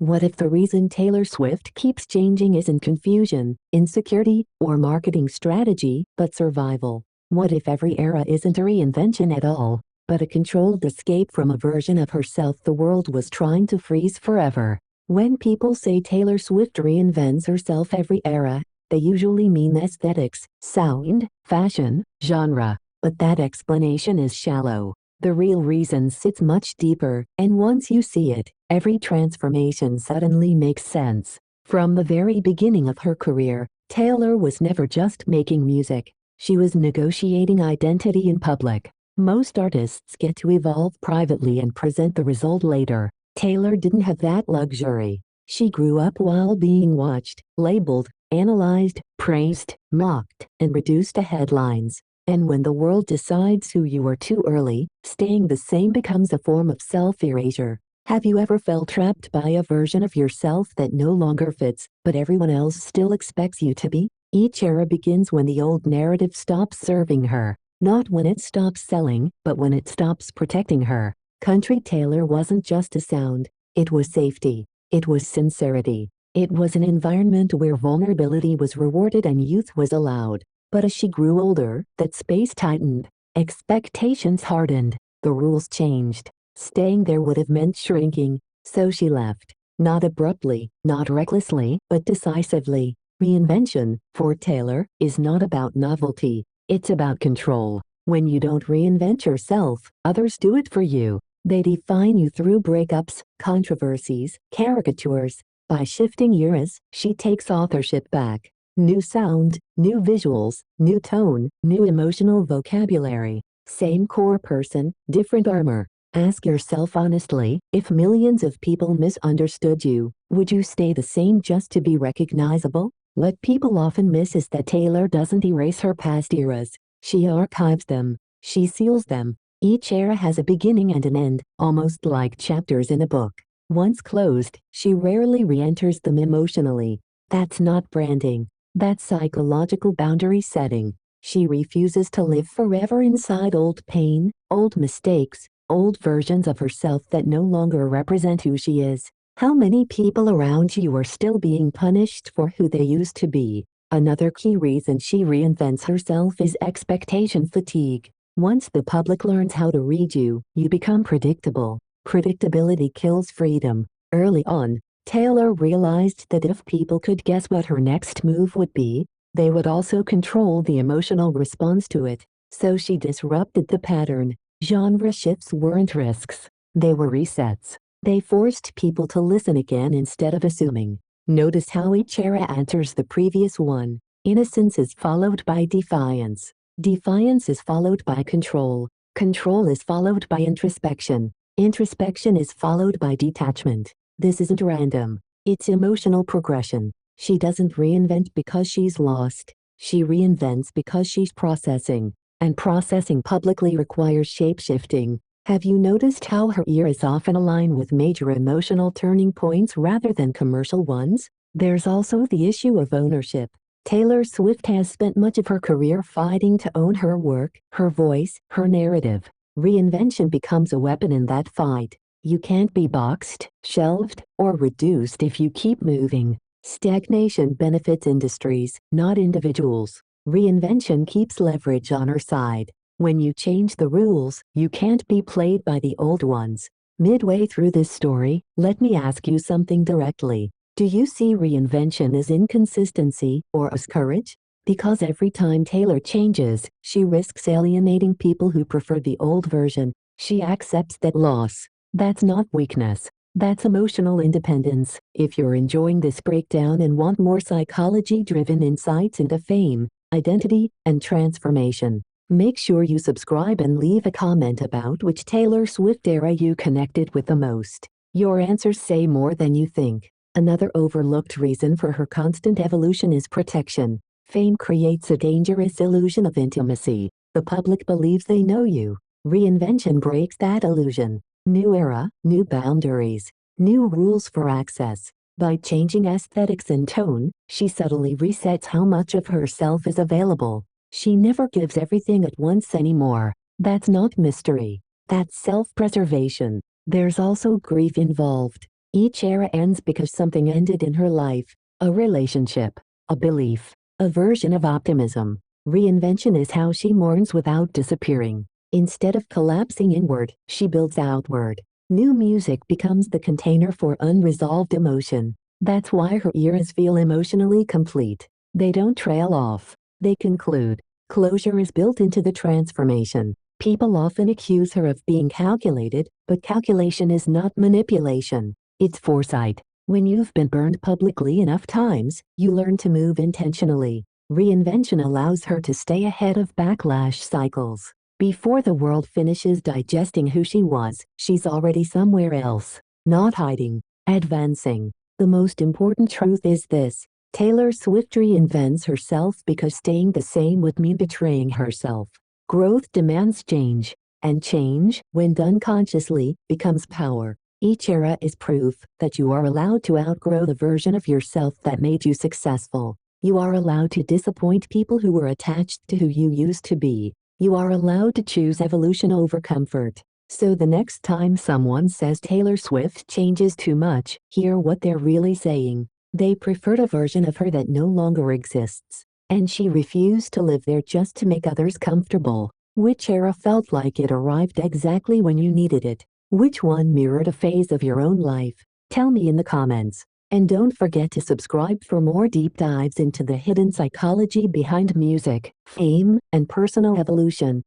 What if the reason Taylor Swift keeps changing isn't confusion, insecurity, or marketing strategy, but survival? What if every era isn't a reinvention at all, but a controlled escape from a version of herself the world was trying to freeze forever? When people say Taylor Swift reinvents herself every era, they usually mean aesthetics, sound, fashion, genre. But that explanation is shallow. The real reason sits much deeper, and once you see it, every transformation suddenly makes sense. From the very beginning of her career, Taylor was never just making music. She was negotiating identity in public. Most artists get to evolve privately and present the result later. Taylor didn't have that luxury. She grew up while being watched, labeled, analyzed, praised, mocked, and reduced to headlines. And when the world decides who you are too early, staying the same becomes a form of self-erasure. Have you ever felt trapped by a version of yourself that no longer fits, but everyone else still expects you to be? Each era begins when the old narrative stops serving her. Not when it stops selling, but when it stops protecting her. Country Taylor wasn't just a sound. It was safety. It was sincerity. It was an environment where vulnerability was rewarded and youth was allowed. But as she grew older, that space tightened. Expectations hardened. The rules changed. Staying there would have meant shrinking, so she left. Not abruptly, not recklessly, but decisively. Reinvention, for Taylor, is not about novelty. It's about control. When you don't reinvent yourself, others do it for you. They define you through breakups, controversies, caricatures. By shifting eras, she takes authorship back. New sound, new visuals, new tone, new emotional vocabulary. Same core person, different armor. Ask yourself honestly, if millions of people misunderstood you, would you stay the same just to be recognizable? What people often miss is that Taylor doesn't erase her past eras. She archives them. She seals them. Each era has a beginning and an end, almost like chapters in a book. Once closed, she rarely re-enters them emotionally. That's not branding. That's psychological boundary setting. She refuses to live forever inside old pain, old mistakes, old versions of herself that no longer represent who she is. How many people around you are still being punished for who they used to be? Another key reason she reinvents herself is expectation fatigue. Once the public learns how to read you, you become predictable. Predictability kills freedom. Early on, Taylor realized that if people could guess what her next move would be, they would also control the emotional response to it. So she disrupted the pattern. Genre shifts weren't risks. They were resets. They forced people to listen again instead of assuming. Notice how each era answers the previous one. Innocence is followed by defiance. Defiance is followed by control. Control is followed by introspection. Introspection is followed by detachment. This isn't random. It's emotional progression. She doesn't reinvent because she's lost. She reinvents because she's processing. And processing publicly requires shape-shifting. Have you noticed how her eras often align with major emotional turning points rather than commercial ones? There's also the issue of ownership. Taylor Swift has spent much of her career fighting to own her work, her voice, her narrative. Reinvention becomes a weapon in that fight. You can't be boxed, shelved, or reduced if you keep moving. Stagnation benefits industries, not individuals. Reinvention keeps leverage on her side. When you change the rules, you can't be played by the old ones. Midway through this story, let me ask you something directly. Do you see reinvention as inconsistency or as courage? Because every time Taylor changes, she risks alienating people who prefer the old version. She accepts that loss. That's not weakness. That's emotional independence. If you're enjoying this breakdown and want more psychology-driven insights into fame, identity, and transformation, make sure you subscribe and leave a comment about which Taylor Swift era you connected with the most. Your answers say more than you think. Another overlooked reason for her constant evolution is protection. Fame creates a dangerous illusion of intimacy. The public believes they know you. Reinvention breaks that illusion. New era, new boundaries, new rules for access. By changing aesthetics and tone, she subtly resets how much of herself is available. She never gives everything at once anymore. That's not mystery. That's self-preservation. There's also grief involved. Each era ends because something ended in her life: a relationship, a belief, a version of optimism. Reinvention is how she mourns without disappearing. Instead of collapsing inward, she builds outward. New music becomes the container for unresolved emotion. That's why her eras feel emotionally complete. They don't trail off. They conclude. Closure is built into the transformation. People often accuse her of being calculated, but calculation is not manipulation. It's foresight. When you've been burned publicly enough times, you learn to move intentionally. Reinvention allows her to stay ahead of backlash cycles. Before the world finishes digesting who she was, she's already somewhere else. Not hiding, advancing. The most important truth is this: Taylor Swift reinvents herself because staying the same would mean betraying herself. Growth demands change, and change, when done consciously, becomes power. Each era is proof that you are allowed to outgrow the version of yourself that made you successful. You are allowed to disappoint people who were attached to who you used to be. You are allowed to choose evolution over comfort. So the next time someone says Taylor Swift changes too much, hear what they're really saying. They preferred a version of her that no longer exists. And she refused to live there just to make others comfortable. Which era felt like it arrived exactly when you needed it? Which one mirrored a phase of your own life? Tell me in the comments. And don't forget to subscribe for more deep dives into the hidden psychology behind music, fame, and personal evolution.